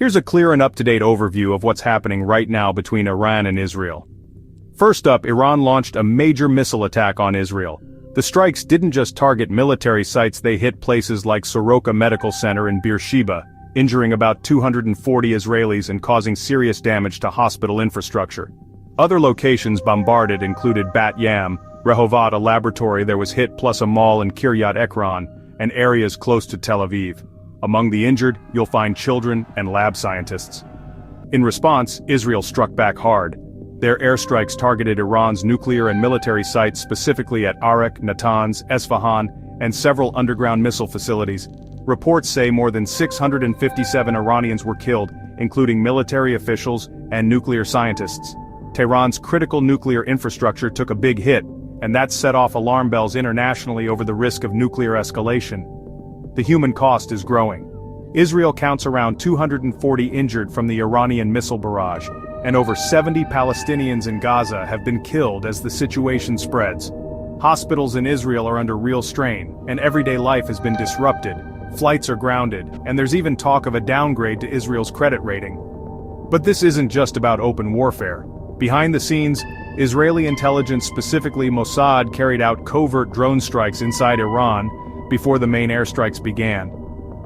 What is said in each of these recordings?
Here's a clear and up-to-date overview of what's happening right now between Iran and Israel. First up, Iran launched a major missile attack on Israel. The strikes didn't just target military sites, they hit places like Soroka Medical Center in Beersheba, injuring about 240 Israelis and causing serious damage to hospital infrastructure. Other locations bombarded included Bat Yam, Rehovot, a laboratory there was hit, plus a mall in Kiryat Ekron, and areas close to Tel Aviv. Among the injured, you'll find children and lab scientists. In response, Israel struck back hard. Their airstrikes targeted Iran's nuclear and military sites, specifically at Arak, Natanz, Esfahan, and several underground missile facilities. Reports say more than 657 Iranians were killed, including military officials and nuclear scientists. Tehran's critical nuclear infrastructure took a big hit, and that set off alarm bells internationally over the risk of nuclear escalation. The human cost is growing. Israel counts around 240 injured from the Iranian missile barrage, and over 70 Palestinians in Gaza have been killed as the situation spreads. Hospitals in Israel are under real strain, and everyday life has been disrupted. Flights are grounded, and there's even talk of a downgrade to Israel's credit rating. But this isn't just about open warfare. Behind the scenes, Israeli intelligence, specifically Mossad, carried out covert drone strikes inside Iran before the main airstrikes began.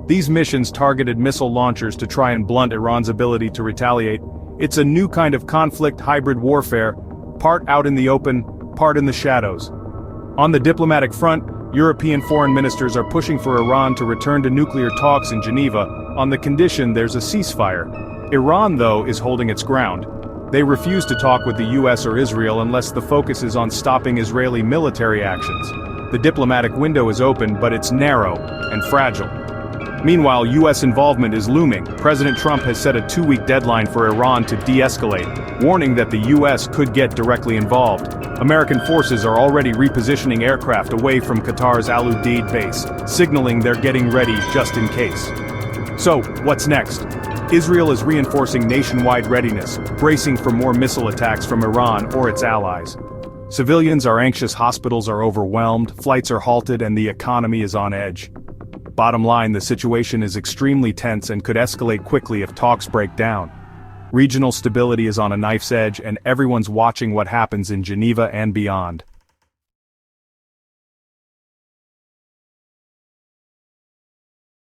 These missions targeted missile launchers to try and blunt Iran's ability to retaliate. It's a new kind of conflict, hybrid warfare, part out in the open, part in the shadows. On the diplomatic front, European foreign ministers are pushing for Iran to return to nuclear talks in Geneva, on the condition there's a ceasefire. Iran, though, is holding its ground. They refuse to talk with the US or Israel unless the focus is on stopping Israeli military actions. The diplomatic window is open, but it's narrow and fragile. Meanwhile, US involvement is looming. President Trump has set a 2-week deadline for Iran to de-escalate, warning that the US could get directly involved. American forces are already repositioning aircraft away from Qatar's Al Udeid base, signaling they're getting ready just in case. So, what's next? Israel is reinforcing nationwide readiness, bracing for more missile attacks from Iran or its allies. Civilians are anxious, hospitals are overwhelmed, flights are halted, and the economy is on edge. Bottom line, the situation is extremely tense and could escalate quickly if talks break down. Regional stability is on a knife's edge, and everyone's watching what happens in Geneva and beyond.